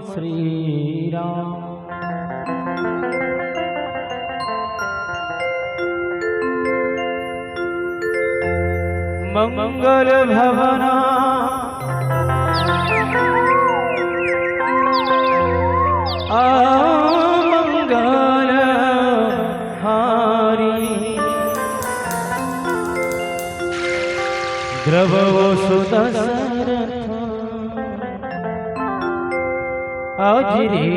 श्री राम। मंगल भवना मंगल हारी द्रवो सुदशरथ अजिरे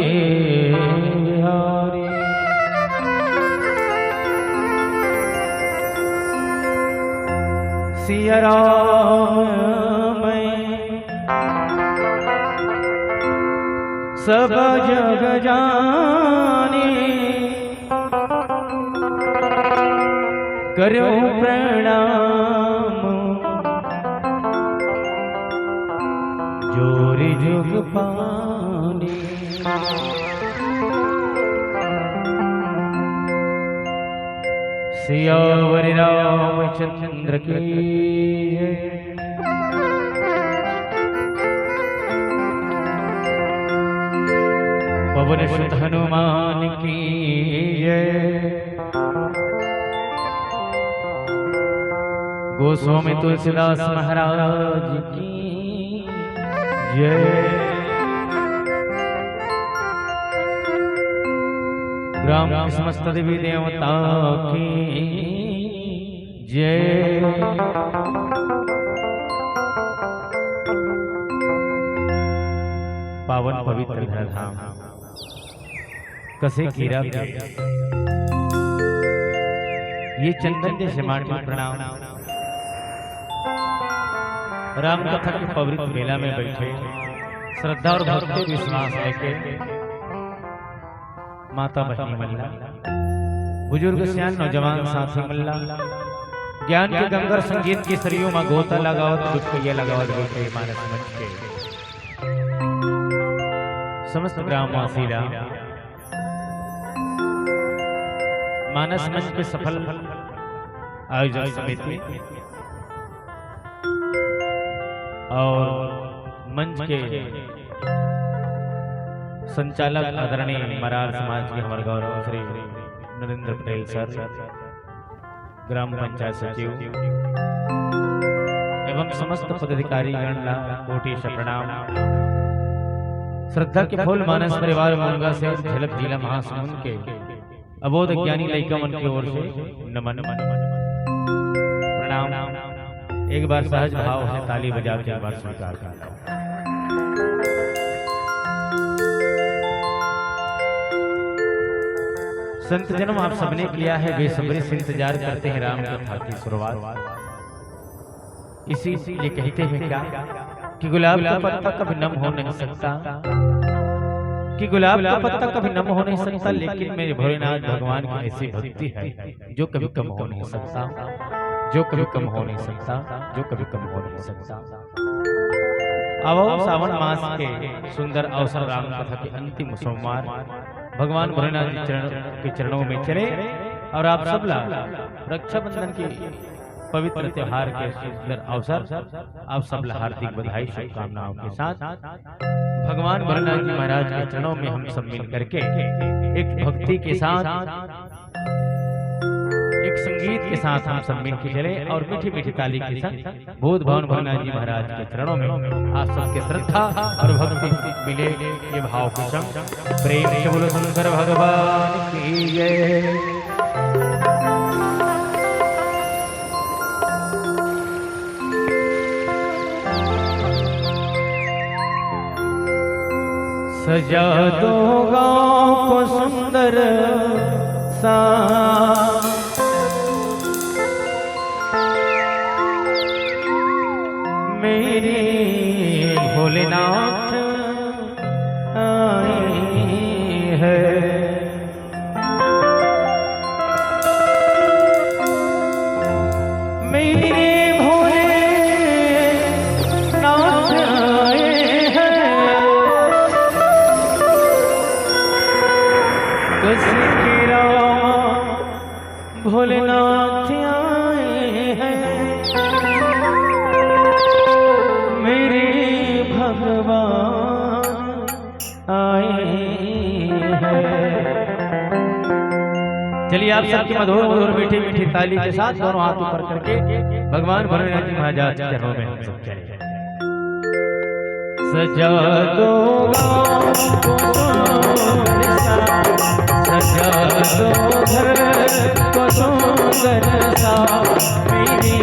बिहारी। सिया राम मैं सब जग जाने करो प्रणाम जोरी जुग पानी। सियावर रामचंद्र की जय। पवन सुत हनुमान की जय। गोस्वामी तुलसीदास महाराज की जय। ग्राम के समस्त देवी देवता की जय। पावन पवित्र धराधाम कसे कीरा ये चंदन जैसे माटी प्रणाम। राम कथा के पवित्र मेला में बैठे श्रद्धा और भक्ति विश्वास लेके माता बहनी मल्ला, बुजुर्ग सियान नौजवान साथी मल्ला, ज्ञान के गंगर संगीत की सरियों में गोता लगावत दुपहिया लगावत बैठे मानस मंच के समस्त ग्रामवासीला मानस मंच के सफल आयोजक समिति और मंच के संचालक आदरणीय मरार समाज के हमारे गौरव श्री नरेंद्र पटेल सर, ग्राम पंचायत सचिव एवं समस्त पदाधिकारी गण कोटि से प्रणाम। श्रद्धा के फूल मानस परिवार मुनगा से झलक जिला महासमुंद के अबोध ज्ञानी लइका मन की ओर से नमन प्रणाम। एक बार सहज भाव से ताली बजा के एक बार स्वीकार करना। संत जन्म आप सबने किया है, बेसब्री से इंतजार करते हैं राम कथा की शुरुआत। इसी ये कहते हैं क्या कि गुलाब का पत्ता कभी नम हो नहीं सकता, कि गुलाब का पत्ता कभी नम हो नहीं सकता, लेकिन मेरे भोलेनाथ भगवान की ऐसी भक्ति है जो कभी कम हो नहीं सकता, जो कभी कम हो नहीं सकता, जो कभी कम हो नहीं सकता। अब सावन मास के सुंदर अवसर राम कथा के अंतिम सोमवार भगवान भोलेनाथ जी के चरणों में चले और आप सब रक्षाबंधन की पवित्र त्योहार के सुंदर अवसर आप सब हार्दिक बधाई शुभकामनाओं के साथ भगवान भोलेनाथ जी महाराज के चरणों में हम सब मिल करके एक भक्ति के साथ एक संगीत के साथ हम सब मिल के चले और मीठी मीठी ताली के साथ बोध भवन भोलेनाथ जी महाराज के चरणों में आप सबके श्रद्धा और भक्ति मिले ये भाव के संग प्रेम से बोलो शंकर भगवान की जय। सजा दो गाँव को सुंदर सा, मेरे भोलेनाथ आए हैं। मेरे भोलेनाथ आए हैं, कसे कीरा भोलेनाथ आए हैं। मेरे चलिए आप सबकी मधुर मधुर मीठी मीठी ताली के साथ दोनों हाथ ऊपर करके भगवान भोलेनाथ जी महाराज के चरणों में हम सब चले। सजा दो सजा दो घर को सुंदर सा मेरी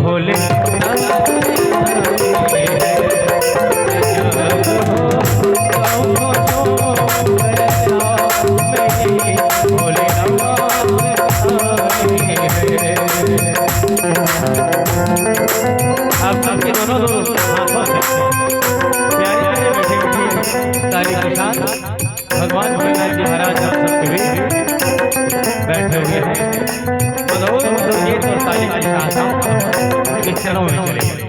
भोलेनाथ आए। सजा दो भगवान भोलेनाथ जी महाराज हम सबके बीच बैठे हुए हैं। मधुर मधुर गीत और ताली के साथ हम इनके चरणों में चलेंगे।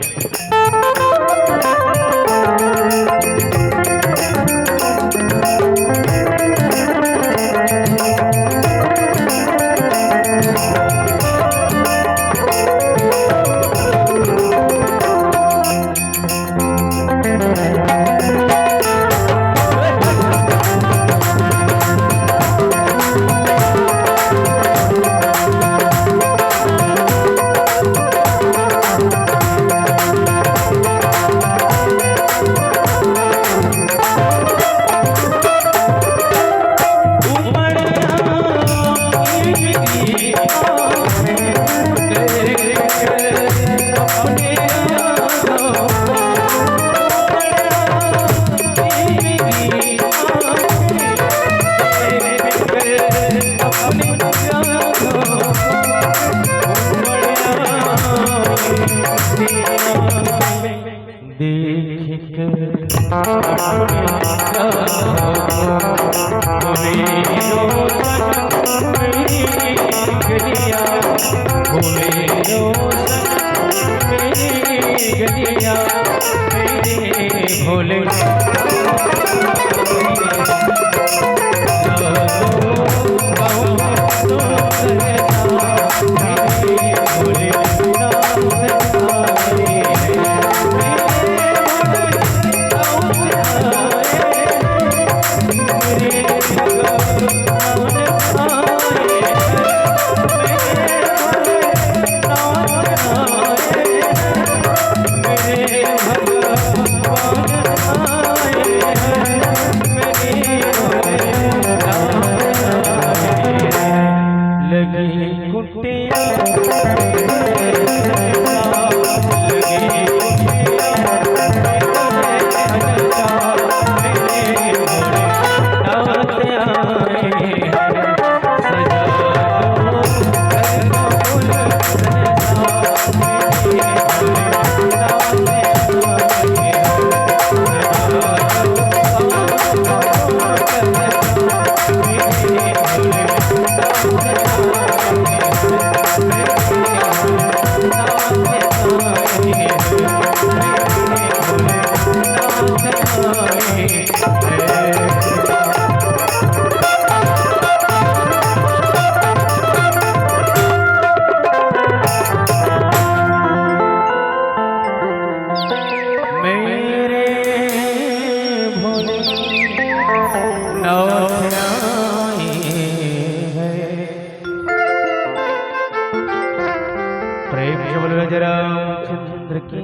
रामचंद्र की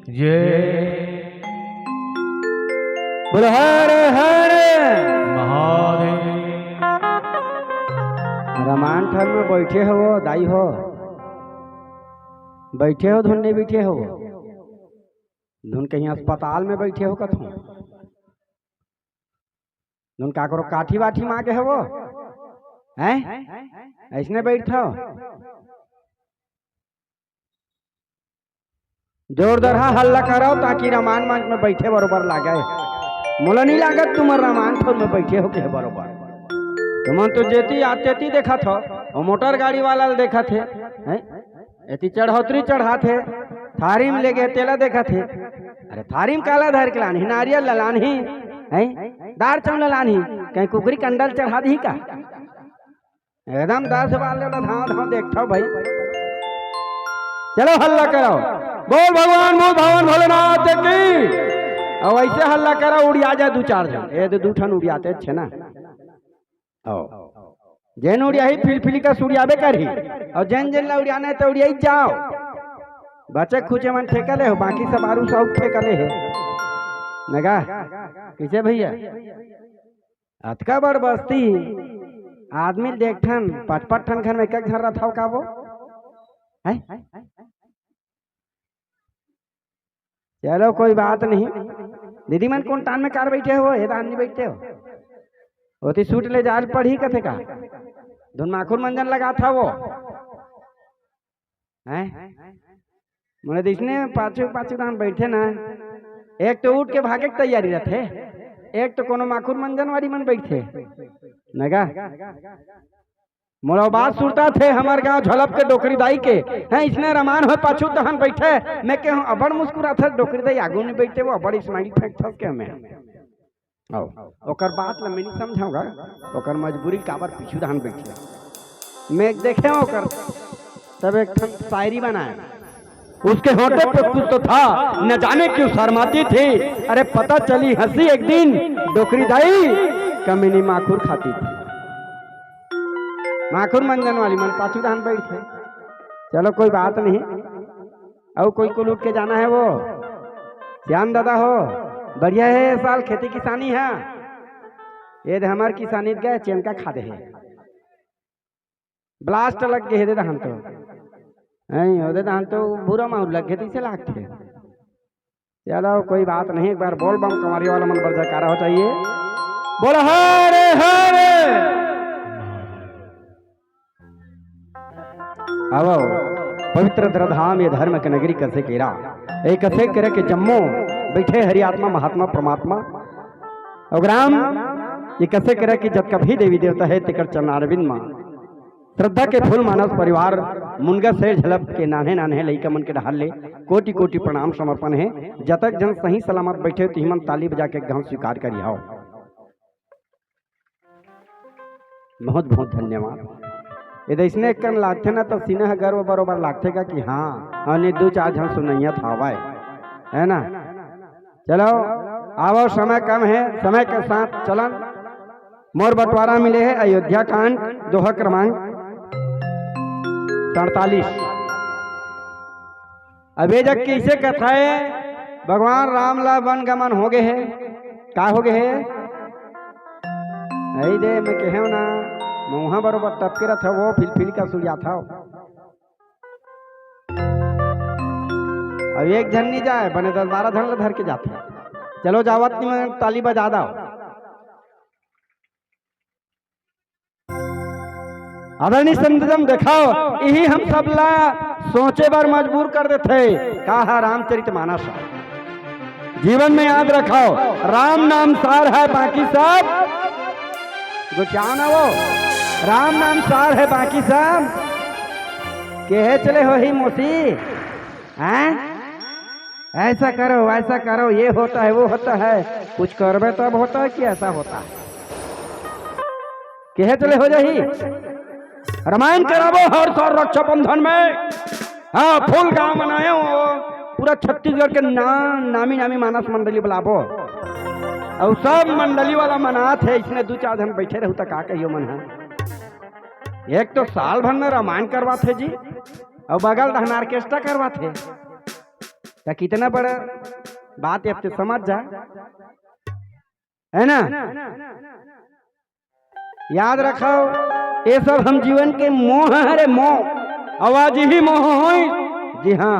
जय। बोलो हर हर महादेव। रामायण ठन में बैठे हो दाई हो, बैठे हो धुन नहीं बैठे हो, धुन कहीं अस्पताल में बैठे हो कथों, धुन का करो काठी वाठी मांगे हो वो हैं, ऐसने बैठो जोरदार हल्ला करो ताकि रामायण मंच में बैठे बरोबर लागे। मोला नहीं लागत तुम रामायण ठोर में बैठे हो के बरोबर, तुम तो जेती आते देखा था और मोटर गाड़ी वाला देखा थे, एती चढ़ोतरी चढ़ा थे, थारी में ले गए तेला देखा थे। अरे थारी में काला धर के लानी, नारियल लानी है, दार चौल लानी, कहीं कुकरी कंडल चढ़ा दी का, एकदम 10 वाले धाव धाव देखता भाई। चलो हल्ला करो, बोल भगवान बोल भगवान भोलेनाथ की। और ऐसे हल्ला करो उड़िया जा 2-4 जन, ये 2 ठन उड़ियाते छे ना, जैन उड़िया ही फिलफिली का सुड़ियाबे करी, और जैन जैन ला उड़ियाना है तो उड़िया ही जाओ। बच्चे खुचे मन ठेकले हो, बाकी सब आरू सब ठेकले है नगा किसे भैया। अतका बड़ बस्ती आदमी देखठन 5-5 ठन घर में एक घर रथा का वो है। चलो कोई बात नहीं, दीदी मन कौन टान में कार बैठे हो, ये दान नहीं बैठते हो, होती सूट ले जाल पढ़ी कथे का धुन माखुर मंजन लगा था वो हैं। मोने दिसने पाँचों दान बैठे ना, एक तो उठ के भागे की तैयारी रहते, एक तो कोनो माखुर मंजन वाली मन बैठे नगा। मोरा बात सुनता थे हमार गांव झलप के डोकरी दाई के हैं, इसने रमान हो पाछू तहन बैठे, मैं के अबड़ मुस्कुरा था, डोकरी दाई आगू नहीं बैठे, वो अबड़ स्माइल फेंक था के मैं ओकर बात ला मैं नहीं समझाऊंगा, ओकर मजबूरी काबर पीछू धान बैठे। मैं देखे ओकर तब एक शायरी बनाया, उसके होठों पे कुछ तो था न जाने क्यों शर्माती थी, अरे पता चली हंसी एक दिन डोकरी दाई कमीनी माखुर खाती थी। माखुर मंजन वाली मन पाछू धान बैठे। चलो कोई बात नहीं, और कोई को लूट के जाना है वो श्याम दादा हो, बढ़िया है साल खेती किसानी है, ये हमार किसानी गए चेनका खा दे है, ब्लास्ट लग गए दे धान तो नहीं होते धान तो बुरा माहौल लग गए से लागते। चलो कोई बात नहीं, एक बार बोल बम कमारी वाला मन पर जयकारा हो चाहिए, बोल हरे हरे। अब पवित्र धराधाम ये धर्म के नगरी कसे केरा, एक कसे करे के जम्मो बैठे हरि आत्मा महात्मा परमात्मा, और ग्राम ये कसे करे कि जब कभी देवी देवता है तिकर चरणारविंद मां, श्रद्धा के फूल मानस परिवार मुनगा से झलप के नान्हे नान्हे लइका मन के ढाल ले कोटि कोटि प्रणाम समर्पण है। जतक जन सही सलामत बैठे तो हिमन ताली बजा के गांव स्वीकार करी आओ, बहुत बहुत धन्यवाद। यदि इसने एक कन लागते ना तो सीने गर्व बरोबर लागते का कि हाँ हमने 2-4 जन सुनैया था है ना। चलो आओ, समय कम है, समय के साथ चलन मोर बंटवारा मिले है अयोध्या कांड दोहा क्रमांक 47। अबे जग कैसे कथाए भगवान राम ला वन गमन हो गए है, का हो गए है दे मैं कहे ना मुहा बरोबर टपके रहा था वो फिल का सुलिया था। अब एक जन नहीं जाए बने 10-12 जन धर के जाते। चलो जावत नहीं मैं ताली बजा दो। आदरणीय संतजन देखाओ यही हम सब ला सोचे बार मजबूर कर देते कहा रामचरितमानस जीवन में याद रखो राम नाम सार है बाकी सब जो क्या ना वो राम नाम सार है बाकी सब कहे चले हो ही मोसी हैं ऐसा करो ये होता है वो होता है कुछ करबे तब होता है कि ऐसा होता है कहे चले हो जाही रामायण करावो हर साल रक्षाबंधन में। हाँ फुल गांव मनाए हो पूरा छत्तीसगढ़ के नामी मानस मंडली बुलाबो और सब मंडली वाला मनात है इसने 2-4 जन बैठे रहू तो का कहियो मन है। एक तो साल भर में रामायण करवा थे जी और बगल रहना ऑर्केस्ट्रा करवा थे तो कितना बड़ा बात है अब तो समझ जा है ना। याद रखो ये सब हम जीवन के मोह है मोह आवाज ही मोह हो। जी हाँ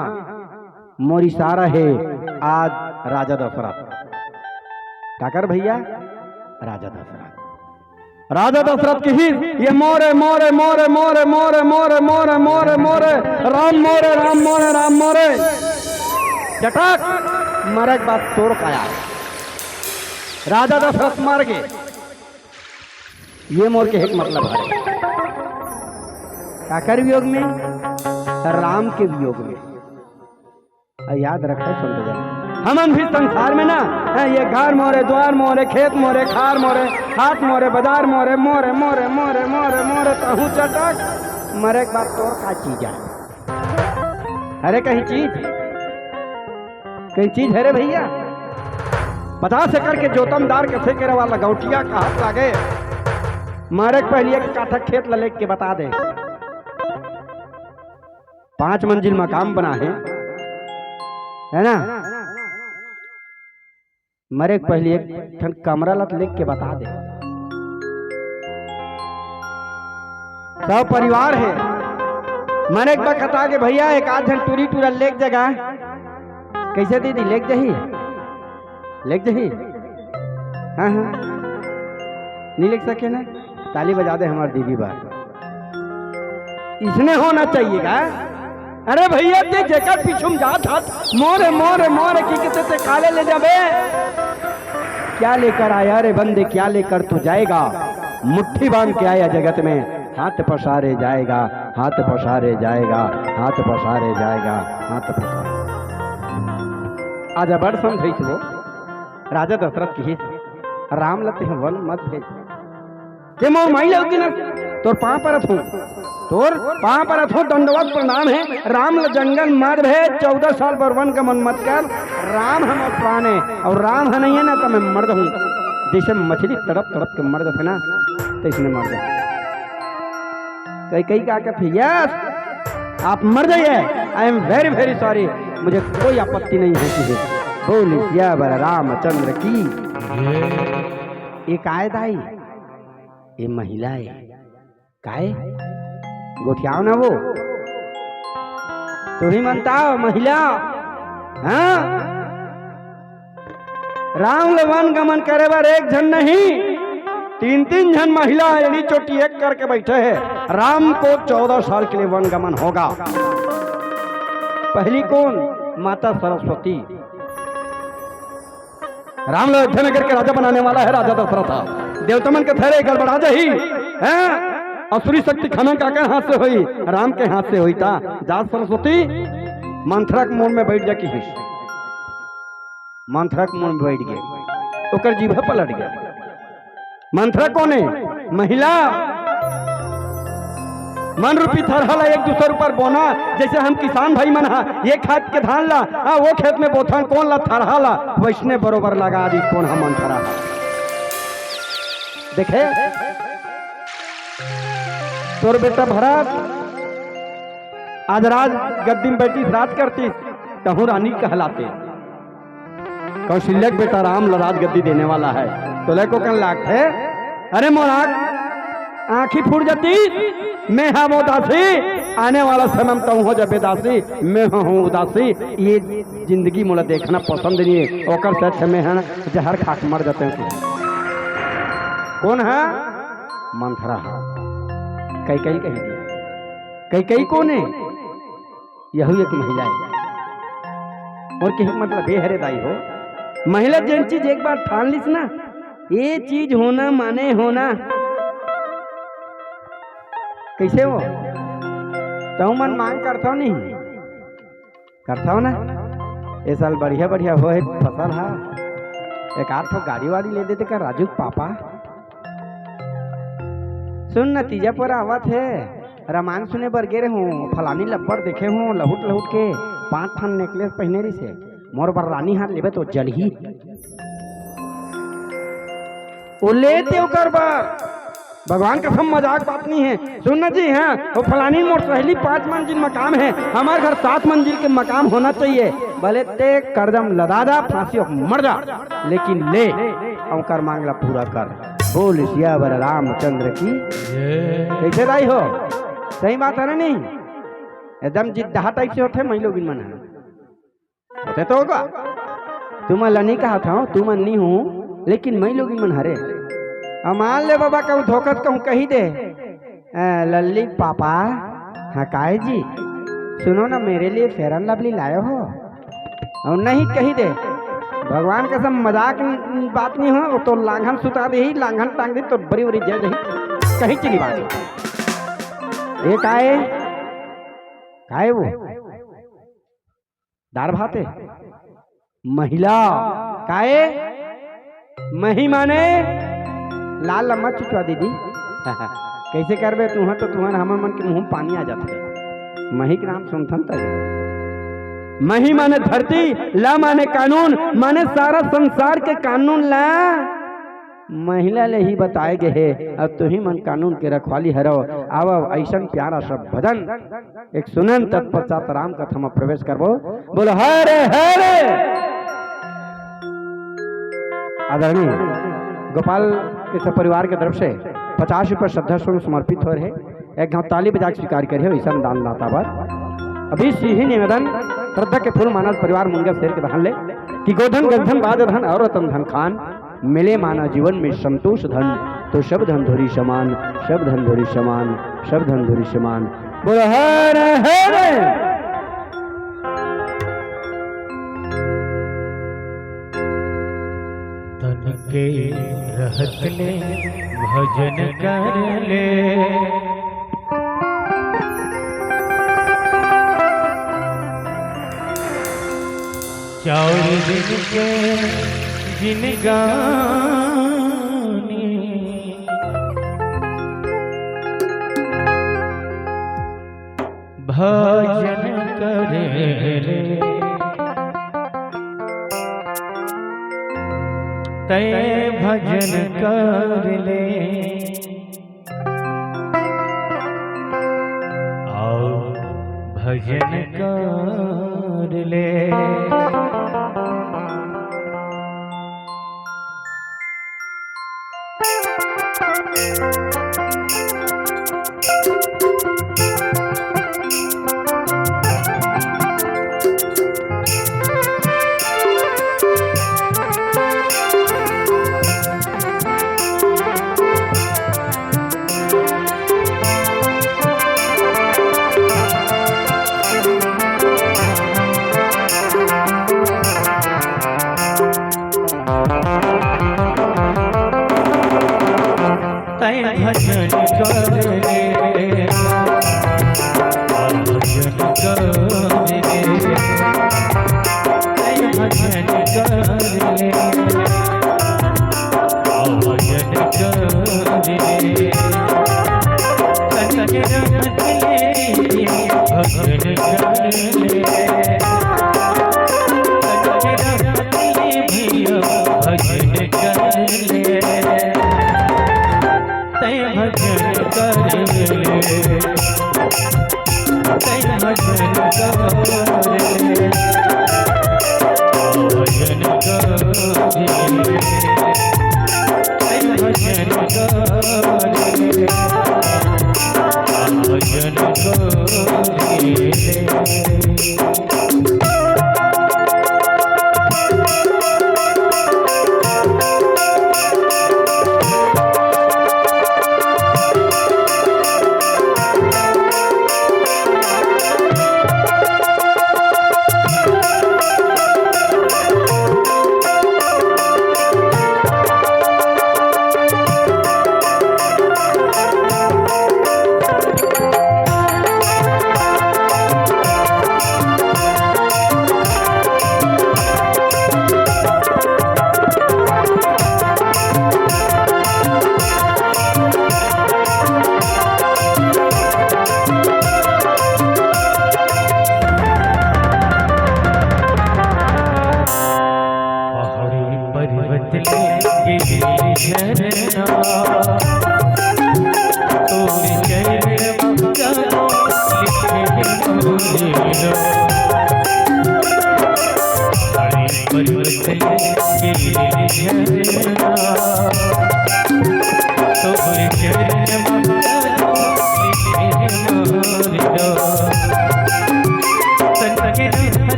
मोरी सारा है आज राजा दशरथ काकर भैया राजा दशरथ की ही ये मोरे मोरे मोरे मोरे मोरे मोरे मोरे मोरे मोरे राम मोरे चटक मरे के बाद तोड़ खाया राजा दशरथ मर गए। ये मोर के एक मतलब है काकर वियोग में राम के वियोग में। याद रखो सुनते जाए हमन भी संसार में ना ये घर मोरे द्वार मोरे खेत मोरे खार मोरे हाथ मोरे बाजार मोरे मोरे मोरे मोरे मोरे मोरे कहूँ चटक मरे के बाद तोड़ का चीज है। अरे कहीं चीज है रे भैया 50 एकड़ के जोतमदार कैसे करे वाला गौटिया का हाथ लागे मारे के पहले एक काठा खेत ले के बता दे 5 मंजिल मकान बना है ना मरे के पहले एक ठन कमरा लत लिख के बता दे। सब परिवार है मरे के बाद कता के भैया एक आध जन टूरी टूरा लेक जगह कैसे दीदी लेक जही हाँ नहीं लिख सके ना ताली बजा दे हमारी दीदी बात इसने होना चाहिएगा। अरे भैया ते जेकर पीछुम जात हाथ मोरे मोरे मोरे की किसे ते काले ले जाबे क्या लेकर आया रे बंदे क्या लेकर तू जाएगा मुट्ठी बांध के आया जगत में हाथ पसारे जाएगा हाथ पसारे जाएगा हाथ पसारे जाएगा हाथ पसारे। आज बड़ समझ वो राजा दशरथ की राम लते हैं वन मत भेज के मोर माई लगी ना तोर पाँव परत हो दंडवत प्रणाम है राम ल जंगल मर भे 14 साल पर वन का मन मत कर राम हम प्राण है और राम है नहीं है ना तो मैं मर्द हूँ जैसे मछली तड़प के मर जाते ना तो इसने मर जाए कई क्या कहते यस आप मर जाइए I am very very sorry मुझे कोई आपत्ति नहीं होती है बोली रामचंद्र की। एक आए दाई ये महिला है काहे गोठियाओ ना वो तू ही मनता हो महिला हाँ राम वन गमन करे बार एक जन नहीं 3 जन महिला एड़ी चोटी एक करके बैठे हैं। राम को 14 साल के लिए वन गमन होगा। पहली कौन माता सरस्वती राम अयोध्या नगर के राजा बनाने वाला है राजा दशरथ देवतमन के थेरे गड़बड़ा जाही असुरी शक्ति खनन का हाथ से हुई राम के हाथ से हुई था जात सरस्वती मंथरक मोड़ में बैठ जाके मंथरक मोड़ में बैठ गए तो कर जीभ पलट गया। मंथरक कौन है महिला मन रूपी थरहला एक दूसरे ऊपर बोना जैसे हम किसान भाई मन ये खेत के धान ला वो खेत में बोथन कौन ला थरहला वैसने बरोबर लगा दी कौन हम थरा देखे तोर बेटा भरत आज राज गद्दी में बैठी राज करती कहूँ रानी कहलाते कौशल्य बेटा राम राज गद्दी देने वाला है तो लेको कन लाख है। अरे मोराक आंखी फूट जाती, मैं हम उदासी, आने वाला समय तुम हो जा बेदासी, मैं हूँ उदासी। ये जिंदगी मुझे देखना पसंद नहीं है। ओकर से अच्छा मैं है जहर खा के मर जाते हैं। कौन है? मंथरा। कई कई कही दिया, कई कई कौन है? यही एक महिला है। और कि मतलब ये हरे दाई हो महिला जिन चीज एक बार ठान लिस ना, ये चीज होना माने होना। कैसे हो तो मन मांग करता नहीं करता हो ना। ये साल बढ़िया बढ़िया हो फसल है, एक आठ ठो गाड़ी वाड़ी ले देते का राजू पापा। सुन नतीजा पर आवत है, रामायण सुने बर गे हूँ, फलानी लब्बड़ देखे हूँ लहुट लहुट के 5 ठन नेकलेस पहने रही से। मोर बर रानी हाथ लेबे तो जल ही वो लेते ओकर बर। भगवान का सब मजाक बात नहीं है। सुनना जी हाँ, वो फलानी मोर सहेली 5 मंजिल मकाम है, हमारे घर 7 मंजिल के मकाम होना चाहिए। भले ते करदम लदा जा, फांसी मर जा, लेकिन ले औकर मांगला पूरा कर। बोल सियावर रामचंद्र की। कैसे राई हो? सही बात है ना? नहीं एकदम जिद्दा टाइप से होते मैं लोग मन होते तो होगा। तुम नहीं कहा था, तुम नहीं हूँ, लेकिन मैं लोग मन हरे। मान ले बाबा कहूँ धोखत कहूँ कही दे लल्ली पापा। हाँ काहे जी, सुनो ना मेरे लिए फेयर एंड लवली लाए हो? और नहीं कही दे, भगवान का सब मजाक बात नहीं हो। वो तो लांघन सुता दे ही, लांघन टांग दे तो बड़ी बड़ी जय रही कहीं चली बात। ये काहे काहे वो दार भाते महिला काहे मही माने लाल लम्मा चुचवा दीदी। कैसे करबे तू? तो तुम्हारा हमर मन के मुंह पानी आ जाते। मही के नाम सुनथन तक। मही माने धरती, ला माने कानून, माने सारा संसार के कानून ला महिला ले ही बताए गए है। अब तू ही मन कानून के रखवाली हरो। आव ऐसन प्यारा सब भजन एक सुनन तत्पश्चात राम कथा में प्रवेश करबो। बोलो हरे हरे। आदरणीय गोपाल के सब परिवार के तरफ से 50 रुपये श्रद्धा स्वरूप समर्पित हो रहे। एक गाँव ताली बजा के स्वीकार करे ऐसा दान दाता पर। अभी ही निवेदन श्रद्धा के फूल मानव परिवार मुंगा शेर के धन ले कि गोधन गंधन बाद धन और रतन धन खान मिले माना जीवन में संतोष धन, तो सब धन धोरी समान, सब धन धोरी समान, सब धन धोरी समान। बोलो हरे हरे। तन के रहत ले भजन कर ले, चार दिन के जिनगानी भजन करे ले, तय भजन कर ले। आओ भजन कर ले। तय भजन कर ले, भजन कर ले, तय भजन कर ले, भजन कर ले, तन के रहत ले भजन कर ले, तन के रहत ले भैया भजन कर ले, तय भजन कर ले, तय भजन कर ले, भजन कर ले, तय भजन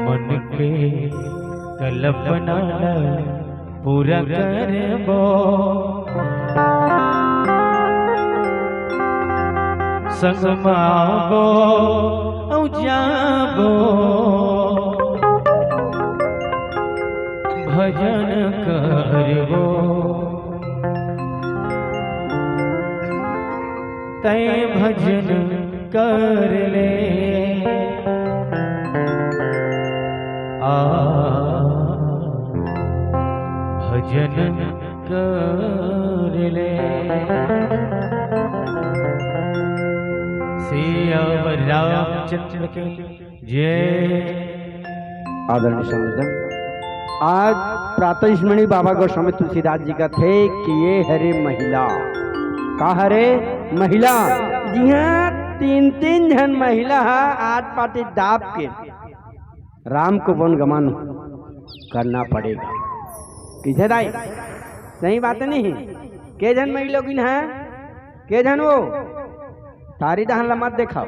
भजन कल्पना पूरा करबो संगमाबो औ जाबो भजन करबो तै भजन कर ले भजन कर ले सियावर रामचंद्र के जय। आदरणीय संयोजन, आज प्रातः स्मरणीय बाबा गोस्वामी तुलसीदास जी का थे कि ये हरे महिला का हरे महिला जिहाँ 3-3 जन महिला आज पाटी दाब के राम को वनगमन करना पड़ेगा। किसे दाई सही बात नहीं? के जन महिला लोगिन है? के जन वो तारी दहन मत देखाओ।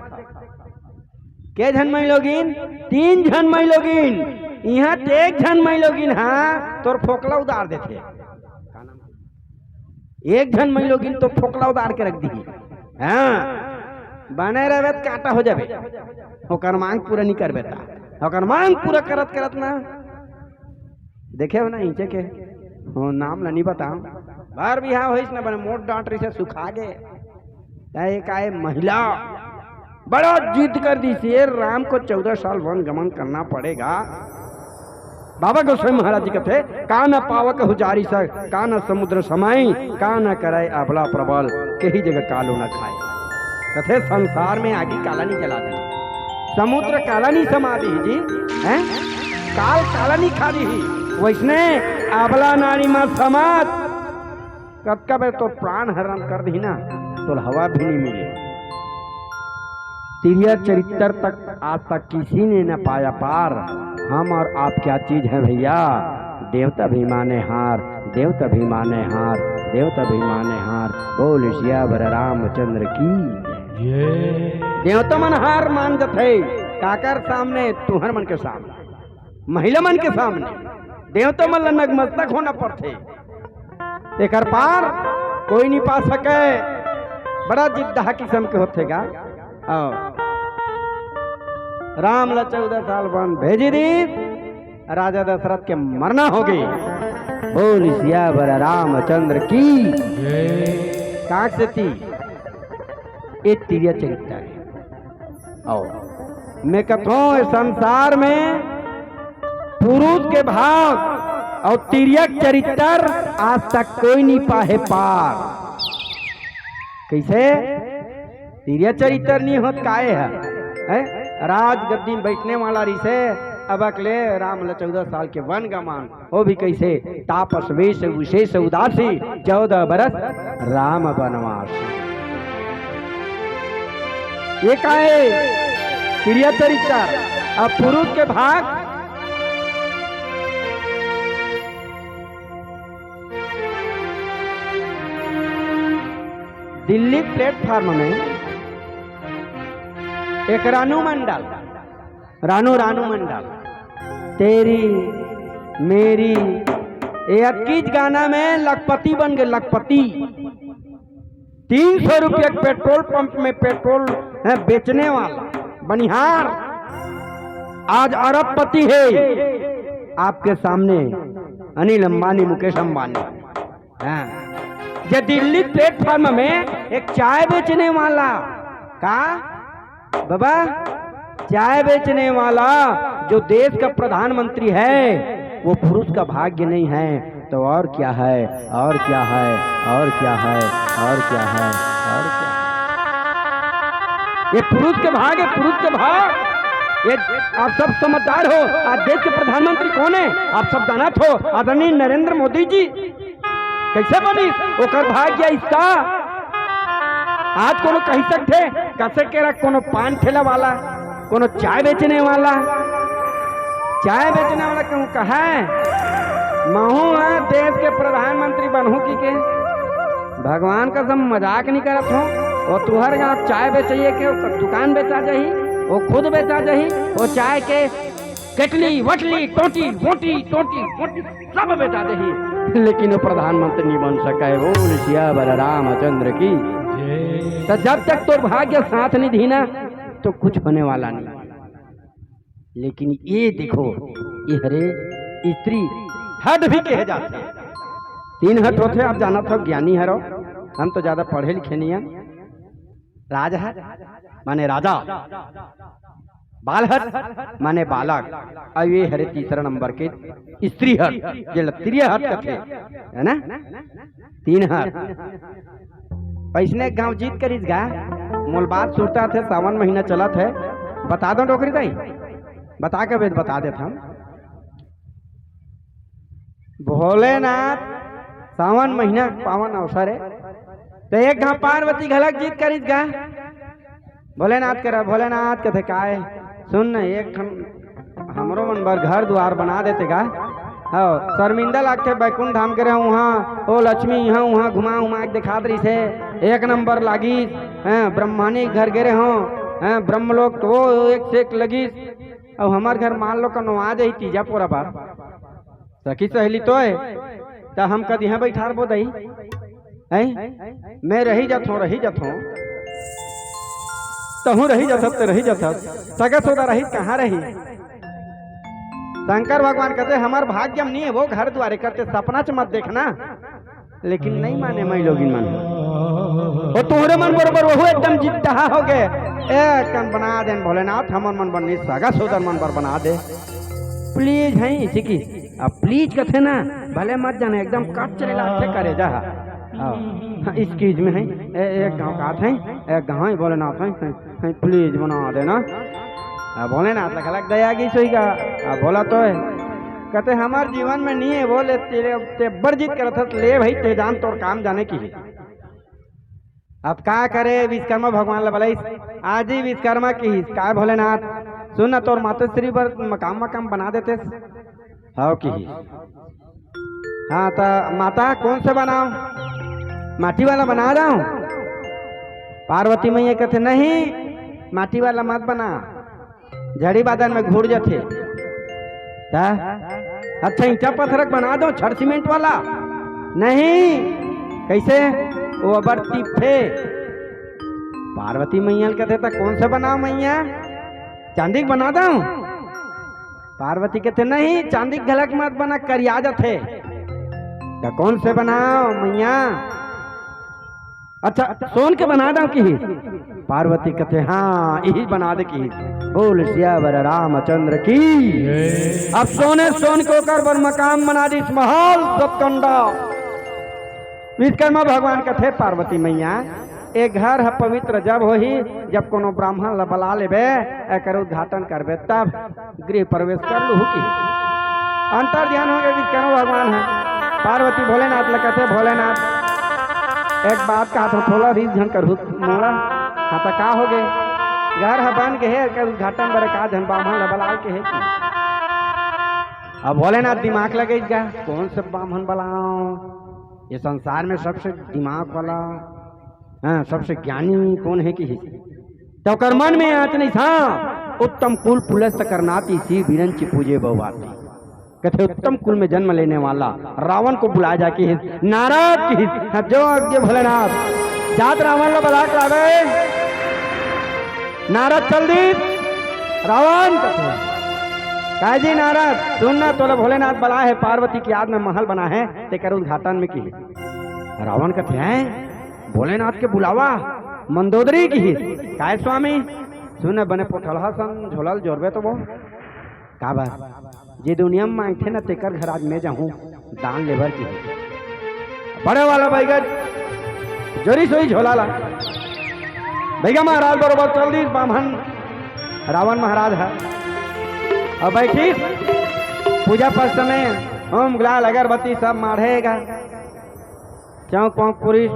के जन महिला लोगिन? 3 जन महिला लोगिन। यहाँ 1 जन महिला लोगिन हाँ तोर फोकला उतार देते। 1 जन महिला लोगिन तो फोकला उतार के रख दी। हाँ बने रहे काटा हो जाबे। ओकर मांग पूरा नहीं कर बेटा। ओकर मांग पूरा करत करत ना देखे हो ना नीचे के हो नाम नहीं बताओ बार बिहार हो ना बने मोट डांटरी से सुखा गए। एक आए महिला बड़ा जिद कर दी से राम को 14 साल वन गमन करना पड़ेगा। बाबा गोस्वामी महाराज जी कहते का न पावक हुजारी सर का न समुद्र समाई का न करे अबला प्रबल कही जगह कालो न खाए। कथे संसार में आगे काला नहीं जला दी समुद्र काला नहीं समा दी जी हैं काल काला नहीं खा दी वैसने अबला नारी मत समाज कब कब तो प्राण हरण कर दी ना तो हवा भी नहीं मिले। तिरिया चरित्र तक आज तक किसी ने न पाया पार। हम और आप क्या चीज है भैया? देवता भी माने हार देवता भी माने हार देवता भी माने हार। बोल सियावर रामचंद्र की देवता मन हार मान जथे काकर सामने तुहर मन के सामने महिला मन के सामने देवता मन नगमस्तक होना पड़ते। एक पार कोई नहीं पा सके। बड़ा जिद्दा किस्म के होतेगा। राम ला 14 साल वन भेजी दी राजा दशरथ के मरना हो गई। बोल सियावर रामचंद्र की काक से थी एक तिरिया चरित्र है। और मैं कहता हूं संसार में पुरुष के भाव और तिरिया चरित्र आज तक कोई नहीं पाए पार। कैसे तिरिया चरित्र नहीं होत काहे है? राज गद्दी में बैठने वाला रिसे अब अकले राम ला 14 साल के वन गमान वो भी कैसे तापस वेश विशेष उदासी 14 बरस राम वनवास। ये काहे तिरिया चरित्र? अब पुरुष के भाग दिल्ली प्लेटफार्म में एक रानू मंडल रानू मंडल तेरी मेरी ये 21 गाना में लखपति बन गए। लखपति 300 रुपये पेट्रोल पंप में पेट्रोल है बेचने वाला बनिहार आज अरबपति है। आपके सामने अनिल अंबानी मुकेश अंबानी। जो दिल्ली प्लेटफार्म में एक चाय बेचने वाला का बाबा चाय बेचने वाला जो देश का प्रधानमंत्री है वो पुरुष का भाग्य नहीं है तो और क्या है? और क्या है? और क्या है? और क्या है? और क्या? ये पुरुष के भाग है। पुरुष के भाग ये आप सब समझदार हो। आज देश के प्रधानमंत्री कौन है? आप सब जानत हो आदरणीय नरेंद्र मोदी जी। कैसे बनी ओकर भाग्य इसका? आज कोनो कही सकते कैसे के रख कोनो पान ठेला वाला कोनो चाय बेचने वाला कहूँ कहा महू है देश के प्रधानमंत्री बनहू की के भगवान का सब मजाक नहीं करत हो। वो तुहर गाँव चाय बेचिए के दुकान बेचा जाही वो खुद बेचा जाही वो चाय के केटली वटली टोटी मोटी टोटी मोटी सब बेचा जाही लेकिन वो प्रधानमंत्री नहीं बन सका है। बोल सियावर रामचंद्र की। तो जब तक तो भाग्य साथ नहीं दी ना तो कुछ होने वाला नहीं। लेकिन ये देखो ये हरे स्त्री हट भी कहे जाते हैं। 3 हट होते आप जाना था ज्ञानी हरो हम तो ज्यादा पढ़े लिखे नहीं है। राज हट माने राजा बाल हट माने बालक और ये हरे तीसरा नंबर के स्त्री हट जो तिरिया हट कथे है ना 3 हट। पैसने गांव जीत करीस गा मोल बात सुनता थे सावन महीना चला थे बता दो डोकरी दाई बता के वेद बता देता हम। भोलेनाथ सावन महीना पावन अवसर है तो एक गांव पार्वती घलक जीत करीस गा भोलेनाथ कह रहा भोलेनाथ कहते काय सुन न एक ठन हमरो मन बर घर द्वार बना देते का हो शर्मिंदा लागते बैकुंठ धाम करे वहाँ ओ लक्ष्मी यहाँ वहाँ घुमा उमा के दिखा रही से एक नंबर लागी ब्रह्मानी घर गिरे हो ब्रह्मलोक तो एक से एक लगी और हमार घर मान लो का आ जाई तीजा पूरा बार सखी सहेली तो है तो हम कद यहाँ बैठा बो दही मैं रही जाथो तहू रही जाथत सगा सौदा रही कहाँ रही शंकर भगवान कहते हमार भाग्यम नहीं है वो घर द्वारे करते सपना च मत देखना लेकिन नहीं माने मैं लोग मन वो तुम्हारे मन बरोबर वो एकदम जिद्दा हो गए एक बना दे भोलेनाथ हमर मन बनी सगा सौदर मन पर बना दे प्लीज है इसी की अब प्लीज कहते ना भले मत जाने एकदम कट चले लाते करे जा इस चीज में है एक गांव का है एक गांव है भोलेनाथ है प्लीज बना देना भोलेनाथ लग दया की सोई का बोला तो है कहते हमार जीवन में नहीं है बोले तेरे बर्जित करत ले भाई ते जान तोर काम जाने की अब क्या करे विश्वकर्मा भगवान ला बोला आज ही विश्वकर्मा की का भोलेनाथ सुन ना तोर माताश्री पर मकाम बना देते हाँ की हाँ तो माता कौन से बनाओ माटी वाला बना रहा हूँ पार्वती मैया कहते नहीं माटी वाला मत बना झड़ी बादल में घुड़ जाते अच्छा ईटा पत्थरक बना दो छड़ सीमेंट वाला नहीं कैसे वो अबर टिप्पे पार्वती मैया कहते था कौन सा बनाओ मैया चांदी बना दो पार्वती कहते नहीं चांदी घलक मत बना करिया जाते तो कौन से बनाओ मैया अच्छा सोन के बना दो की पार्वती कहते हाँ यही बना दे की बोल सियावर रामचंद्र की अब सोन को कर बर मकाम बना दी महल सतकंडा विश्वकर्मा भगवान कहते पार्वती मैया एक घर है पवित्र जब हो ही जब कोनो ब्राह्मण बुला लेबे एकर उद्घाटन करबे तब गृह प्रवेश कर लू की अंतर ध्यान हो गए विश्वकर्मा भगवान है पार्वती भोलेनाथ कहते भोलेनाथ एक बात का तो थोड़ा रीत झन कर मोड़ा हाँ तो का हो गए घर है बन के है कर उद्घाटन बड़े का धन ब्राह्मण बलाल के है अब भोलेनाथ दिमाग लगे क्या कौन से ब्राह्मण बलाओ ये संसार में सबसे दिमाग वाला हाँ सबसे ज्ञानी कौन है कि तो कर मन में आत नहीं था उत्तम कुल पुलस्त करनाती सी बिरंची पूजे बहुआती कहते उत्तम कुल में जन्म लेने वाला रावण को बुलाया जाके नारद की जो अज्ञ भोलेनाथ जात रावण ला बला लावे नारद चल दी रावण कहे जी नारद सुनना तो भोलेनाथ बला है पार्वती की याद में महल बना है तेकर उद्घाटन में की रावण कहते हैं भोलेनाथ के बुलावा मंदोदरी की काय स्वामी सुन बने पोठलहा सन झोलल जोरबे तो वो का बात जे दुनिया में मांगते ना तेकर घर आज मैं जाऊं दान लेबर की बड़े वाला बैगन जोरी सोई झोला ला भैया महाराज बरोबर चल दी ब्राह्मण रावण महाराज है अब बैठी पूजा पाठ समय ओम गुलाल अगरबत्ती सब माढ़ेगा चौक पौक पुरुष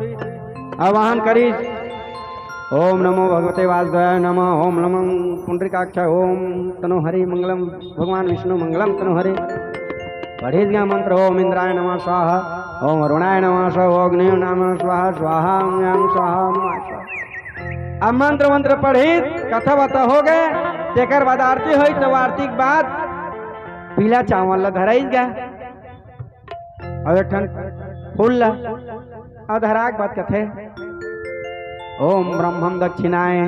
आवाहन करीस ओम नमो भगवते वासुदेवाय नमः ओम नमो पुंडरीकाक्ष ओम तनो हरि मंगलम भगवान विष्णु मंगलम तनो हरि पढ़े गया मंत्र ओम इंद्राय नमः स्वाहा ओम अरुणाय नमः स्वाहा अग्नि नमः स्वाहा स्वाहा ओम स्वाहा अब मंत्र पढ़ी कथा बता हो गए तेकर बाद आरती हुई तो आरती के बाद पीला चावल ला धराई गया और एक ठन फूल ला और धरा के बाद कथे ओम ब्रह्मम दक्षिणाए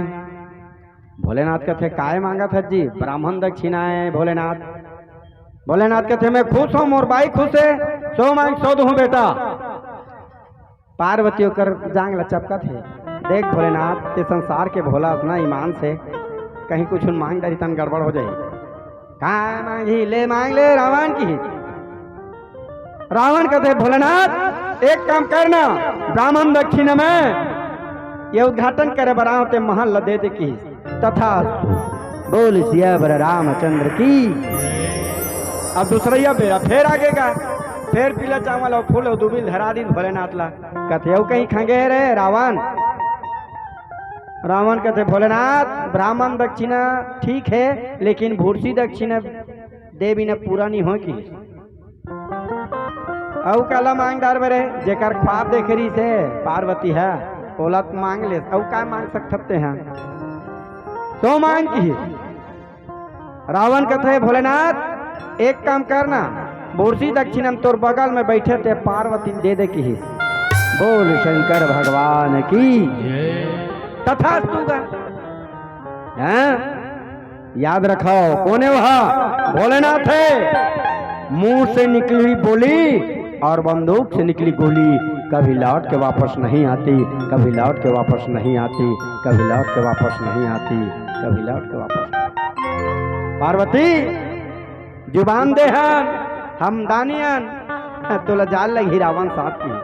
भोलेनाथ कहते काय मांगा था जी ब्राह्मण दक्षिणाए भोलेनाथ कहते मैं खुश हूँ मोर बाई खुश है सो मांग सो दूं बेटा पार्वती कर जांग लचपका थे देख भोलेनाथ ते संसार के भोला अपना ईमान से कहीं कुछ मांग डाली तन गड़बड़ हो जाए काय मांगी ले मांग ले रावण की रावण कहते भोलेनाथ एक काम करना ब्राह्मण दक्षिण में ये उद्घाटन करे बराव ते महल ल दे की तथा बोल सियावर रामचंद्र की अब दूसरा बेरा फिर आगेगा फिर पीला चावल और फूल और दुबिल धरा दी भोलेनाथ ला कहते कहीं खंगे रे रावण रावण कहते भोलेनाथ ब्राह्मण दक्षिणा ठीक है लेकिन भूर्सी दक्षिणा दे बिना पूरा नहीं हो की औ काला मांगदार बरे जेकर ख्वाब देख रही से पार्वती है ओलत मांग ले औ का मांग सकते हैं सो मांग की रावण कहते है भोलेनाथ एक काम करना भूर्सी दक्षिणा तोर बगल में बैठे थे पार्वती दे की बोल शंकर भगवान की तथास्तु का याद रखो कौन है वह भोलेनाथ है मुंह से निकली हुई बोली और बंदूक से निकली गोली कभी लौट के वापस नहीं आती कभी लौट के वापस नहीं आती कभी लौट के वापस नहीं आती कभी लौट के वापस पार्वती जुबान दे हम दानियन तो जाल लगी रावण साथ की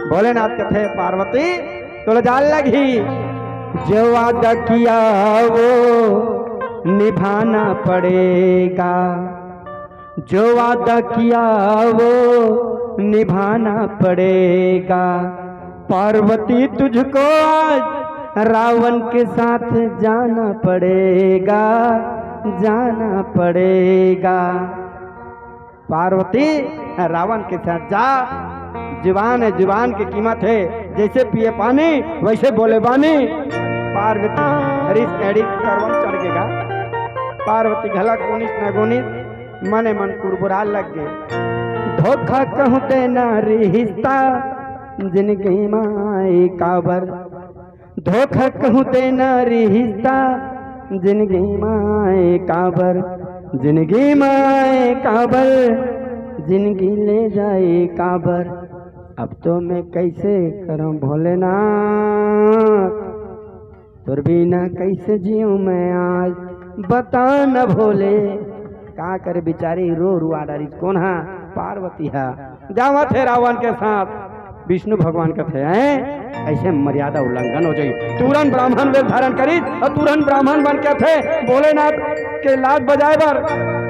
भोलेनाथ कथे पार्वती तो जाल लगी जो वादा किया वो निभाना पड़ेगा जो वादा किया वो निभाना पड़ेगा पार्वती तुझको आज रावण के साथ जाना पड़ेगा जाना पड़ेगा पार्वती रावण के साथ जा जुबान है जुबान की कीमत है जैसे पिए पानी वैसे बोले बानी पार्वती रिस एडी करवन चढ़ गएगा पार्वती घला कोनिस न गोनिस मने मन कुरबुरा लग गए धोखा कहते नारी हिस्सा जिनकी माई काबर धोखा कहते नारी हिस्सा जिनकी माई काबर जिनकी माई काबर जिनकी ले जाए काबर अब तो मैं कैसे करूं भोलेनाथ तुर बिना कैसे जीऊं मैं आज बता न भोले का करे बिचारी रो रुआ डारी कौन है पार्वती है जावा थे रावण के साथ विष्णु भगवान का थे ऐसे मर्यादा उल्लंघन हो जाए तुरंत ब्राह्मण वेश धारण करी और तुरंत ब्राह्मण बन के थे भोलेनाथ के लाज बजाए बर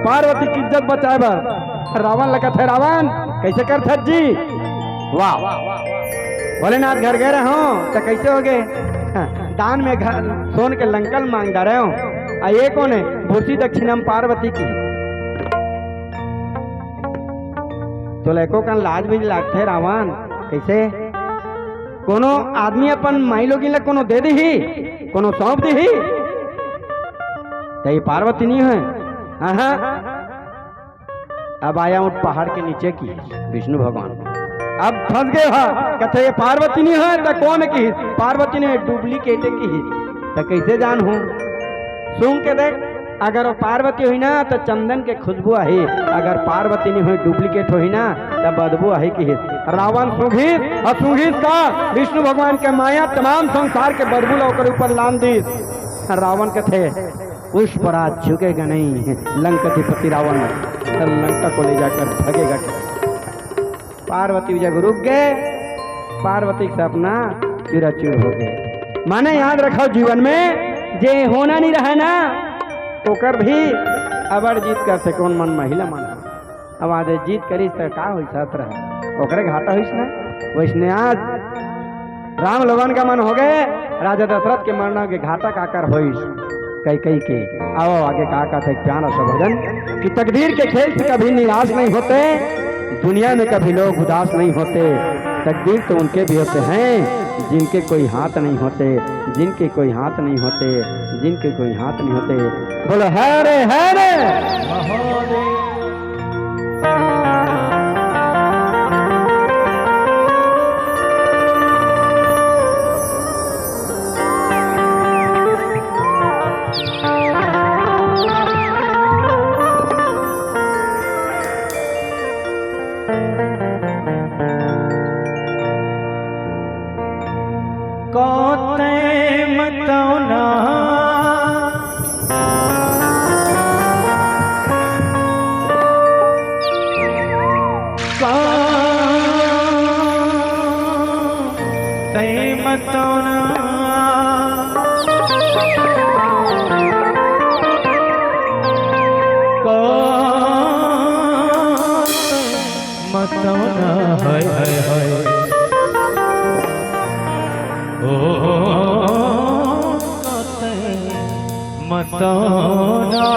पार्वती की इज्जत बचाए बर रावण लगा थे रावण कैसे कर थे जी वाह भोलेनाथ घर गए रहे हो तो कैसे हो गए दान में घर सोन के लंकल मांग रहे हो ये कौन है भूसी दक्षिणम पार्वती की तो लड़कों का लाज भी लागते रावण कैसे कोनो आदमी अपन माई लोगी ला कोनो दे दी ही कोनो सौंप दी ही तो ये पार्वती नहीं है हाँ अब आया हूँ पहाड़ के नीचे की विष्णु भगवान अब फंस गए कहते ये पार्वती नहीं है तो कौन की पार्वती ने डुप्लीकेट की तो कैसे जान हूँ सुन के देख अगर वो पार्वती हुई ना तो चंदन के खुशबू है अगर पार्वती नहीं हुई डुप्लीकेट हुई ना तो बदबू है कि रावण सुघीर और सुघीर का विष्णु भगवान के माया तमाम संसार के बदबू लौकर ऊपर लान दी रावण के थे उस पर आज झुकेगा नहीं लंकाधिपति रावण लंका को ले जाकर भगेगा पार्वती जब रुक गए पार्वती का सपना चूर हो गए माने याद रखो जीवन में जे होना नहीं रहा ना तो कर भी अबर जीत कर से कौन मन महिला माना अब आज जीत करी तो का हो सत्र है ओकरे घाटा हुई ना वैसने आज राम लोगन का मन हो गए राजा दशरथ के मरना के घाटा काकर होइस कई कई के आओ आगे का थे प्यारा सा भजन कि तकदीर के खेल से कभी निराश नहीं होते दुनिया में कभी लोग उदास नहीं होते तकदीर तो उनके भी होते हैं जिनके कोई हाथ नहीं होते जिनके कोई हाथ नहीं होते जिनके कोई हाथ नहीं होते बोलो हरे हरे ओ मतोना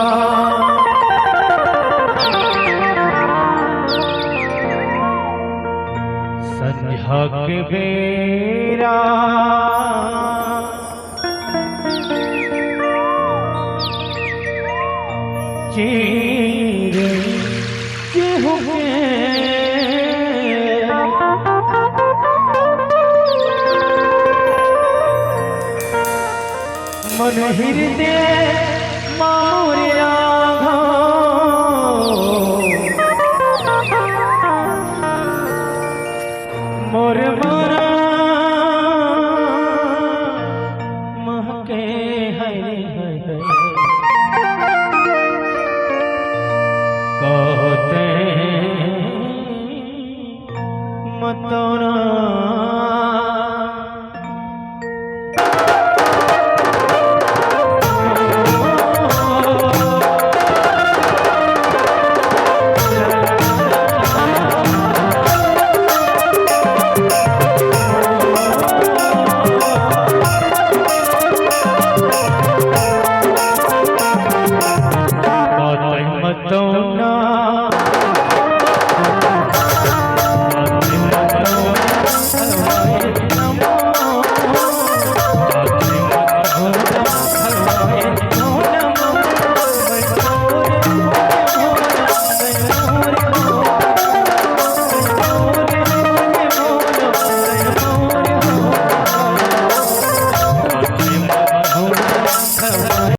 संध्या के बेरा चीरे केहू के मन हृदय मोरिया मोर मारा महके हरे हरे कहते मतों